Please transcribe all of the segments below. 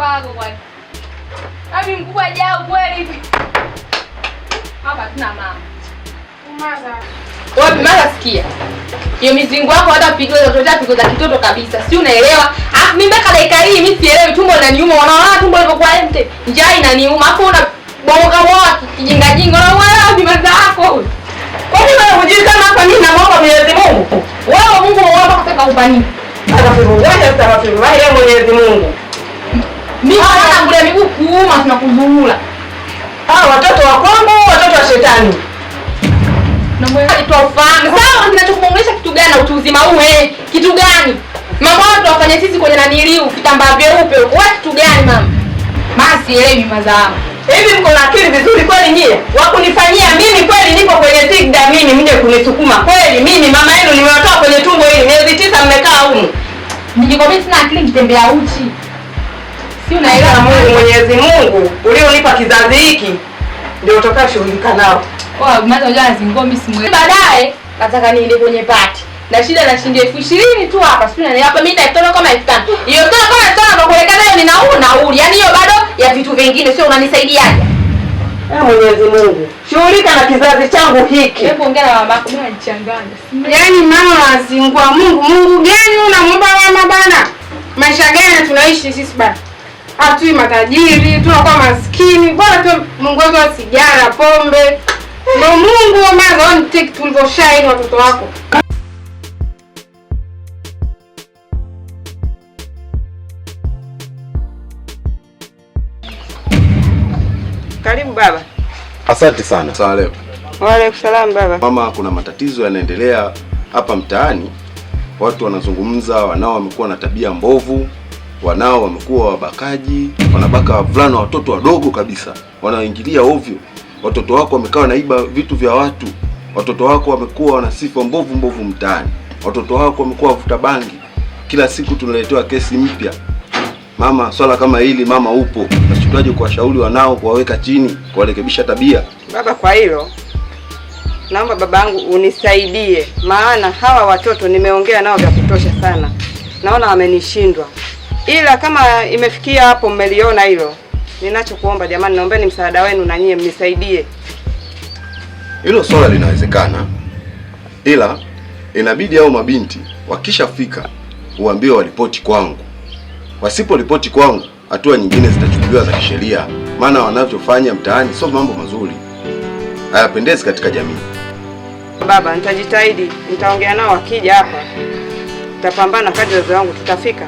wako kwani. Mimi mkubwa jao kweli. Hapa tuna mama. Umaza. Wewe mama sikia. Hiyo mizingo yako hata pigo za kitoto kabisa. Si unaelewa? Alafu mimi mpaka dakika hii mimi sielewi tumbo linaniuma. Unaona tumbo lilivyokuwa empty. Njaa inaniuma. Hapo una bonga kijinga jinga. Unaona bima zako. Kwa nini wewe hujui kama hapa mimi naomba Mwenyezi Mungu? Wewe Mungu muomba kutaka ubani. Wewe Mwenyezi Mungu. Mimi hata ngule miguu kuuma tunakuzungula. Watoto wa Kongo, watoto wa shetani. Na mwewe tuwafahamu. Sawa tunachokuongelesha kitu gani na utu uzima huu kitu gani? Mama wao tuwafanye sisi kwenye naniliu kitambaa vyeupe. Wewe kitu gani mama? Mama sielewi mazao. Hivi mko na akili vizuri kweli nyie? Wakunifanyia mimi kweli nipo kwenye sigda mimi mje kunisukuma. Kweli mimi mama yenu nimewatoa kwenye tumbo hili miezi 9 mmekaa huko. Nikikwambia sina akili nitembea uchi. Si unaelewa Mungu Mwenyezi Mungu ulionipa kizazi hiki ndio utakayoshughulika nao. Kwa maana unajua zingomi simu. Baadaye nataka niende kwenye party. Na shida na shilingi 20,000 tu hapa. Sio nani hapa mimi naitoa kama 5,000. Hiyo toa kama 5 na kuelekeza hiyo nauli. Yaani hiyo bado ya vitu vingine sio unanisaidiaje? Mwenyezi Mungu. Shughulika na kizazi changu hiki. Hebu ongea na mama yako mimi anichanganya. Yaani mama azingua Mungu gani unamwomba mama bana? Maisha gani tunaishi sisi bana? Hatui matajiri, tunakuwa maskini. Bora tu Mungu wetu sigara, pombe. Ndio Mungu maana on take tulivyoshine watoto wako. Karibu baba. Asante sana. Salamu. Wa alaykum salaam baba. Mama, kuna matatizo yanaendelea hapa mtaani. Watu wanazungumza, wanao wamekuwa na tabia mbovu, wanao wamekuwa wabakaji, wanabaka wavulana watoto wadogo kabisa. Wanaingilia ovyo. Watoto wako wamekaa naiba vitu vya watu. Watoto wako wamekuwa wana sifa mbovu mtaani. Watoto wako wamekuwa wavuta bangi. Kila siku tunaletewa kesi mpya. Mama, swala kama hili mama upo. Unashindwaje kuwashauri wanao, kuwaweka chini, kuwarekebisha tabia? Baba, kwa hilo naomba babangu unisaidie, maana hawa watoto nimeongea nao vya kutosha sana. Naona wamenishindwa. Ila kama imefikia hapo mmeliona hilo, ninachokuomba jamani, naombeni msaada wenu na nyie mnisaidie. Hilo swala linawezekana. Ila inabidi hao mabinti wakishafika uambiwe walipoti kwangu. Wasipo ripoti kwangu, hatua nyingine zitachukuliwa za kisheria. Maana wanavyofanya mtaani sio mambo mazuri. Hayapendezi katika jamii. Baba, nitajitahidi. Nitaongea nao wakija hapa. Tutapambana kadri uwezo wangu, tutafika.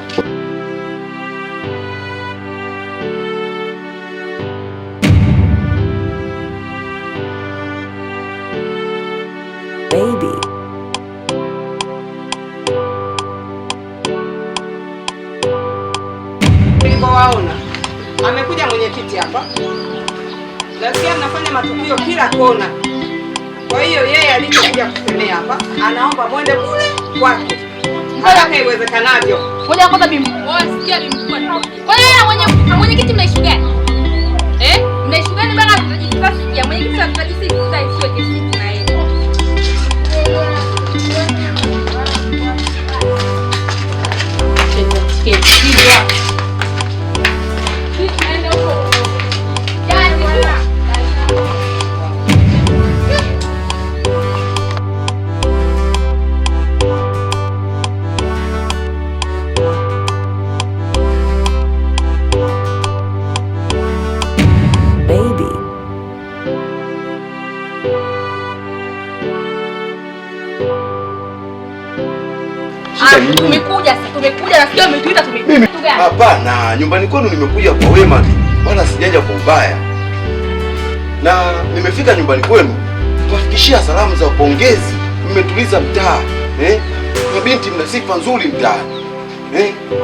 Baby. Waona amekuja mwenyekiti hapa, nasikia mnafanya matukio kila kona. Kwa hiyo yeye alichokuja kusemea hapa, anaomba mwende kule kwake haraka iwezekanavyo. Ngoja kwanza sikia mkubwa ni. Kwa hiyo mwenyekiti mnaishi gani? Mnaishi gani bana? Tutajisikia mwenyekiti atajisikia sio kesi na yeye. Tumekuja na sio umetuita tumekuja. Hapana, nyumbani kwenu nimekuja kwa wema tu. Wala sijaja kwa ubaya. Na nimefika nyumbani kwenu kuwafikishia salamu za pongezi. Mmetuliza mtaa. Mabinti mna sifa nzuri mtaani.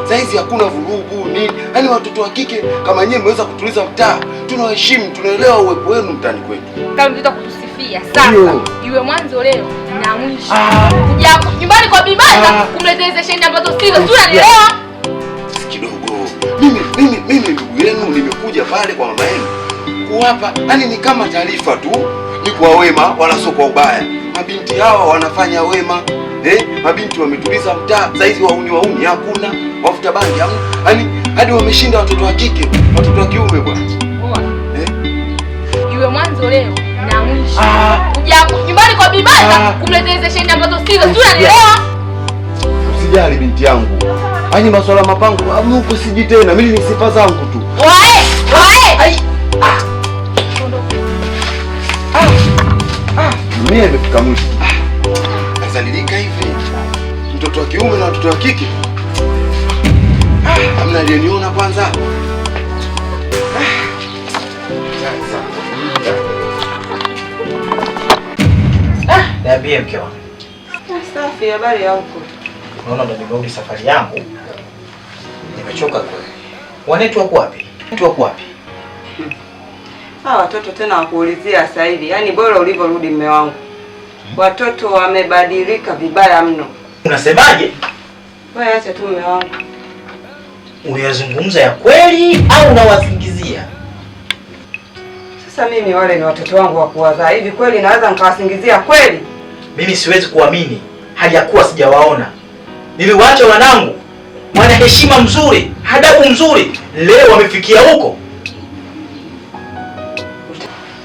Saizi hakuna vurugu nini. Yaani watoto wa kike kama nyewe mmeweza kutuliza mtaa. Tunawaheshimu, tunaelewa uwepo wenu mtaani kwetu. Kama mtaka kutusifia sasa. Iwe mwanzo leo na mwisho. Kuja nyumbani kwa bibana kumletea sheni ambazo sio unanielewa? Kidogo. Mimi ndugu yenu nimekuja pale kwa mama yenu. Kuwapa, yaani ni kama taarifa tu. Ni kwa wema wala sio kwa ubaya. Mabinti hawa wanafanya wema. Mabinti wametuliza mtaa. Saizi wauni hakuna. Wafuta bangi hamna. Yaani hadi wameshinda watoto wa kike, watoto wa kiume bwana. Iwe mwanzo leo na mwisho. Kuja nyumbani kwa bibaka kumletea sheni ambazo sio. Sio unanielewa? Usijali binti yangu. Ani masuala mapango amuko siji tena. Mimi ni sifa zangu tu. Wae! Ai. Mimi nimefika mwisho. Nazalilika hivi. Mtoto wa kiume na watoto wa kike. Hamna aliyeniona kwanza. Niambie mke wangu. Safi, habari ya huko? Naona ndo nimerudi safari yangu. Nimechoka kweli. Wanetu wako wapi? Wanetu wako wapi? Watoto tena wakuulizia sasa hivi. Yaani bora ulivyorudi mume wangu. Watoto wamebadilika vibaya mno. Unasemaje? Wewe acha tu mume wangu. Unayazungumza ya kweli au unawasingizia? Sasa mimi wale ni watoto wangu wa kuwazaa. Hivi kweli naweza nikawasingizia kweli? Mimi siwezi kuamini hali ya kuwa sijawaona. Niliwaacha wanangu mwana heshima mzuri, adabu mzuri, leo wamefikia huko.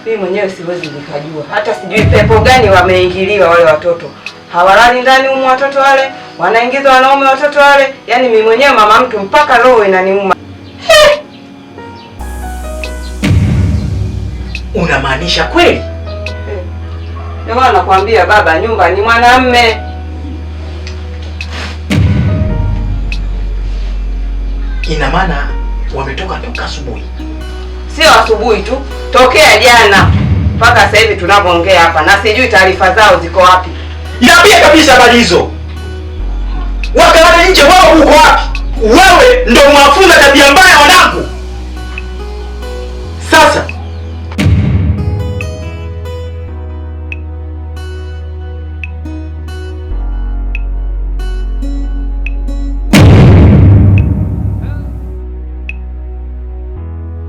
Mimi mwenyewe siwezi nikajua. Hata sijui pepo gani wameingiliwa wale watoto. Hawalali ndani humu watoto wale, wanaingizwa wanaume watoto wale. Yaani mimi mwenyewe mama mtu mpaka roho inaniuma. Unamaanisha kweli? Ndio maana nakwambia baba, nyumba ni mwanamume. Ina maana wametoka toka asubuhi. Sio asubuhi tu, tokea jana mpaka sasa hivi tunapoongea hapa, na sijui taarifa zao ziko wapi. Niambie kabisa habari hizo. Wakalala nje, wao uko wapi? Wewe ndio mwafunza tabia mbaya wanangu.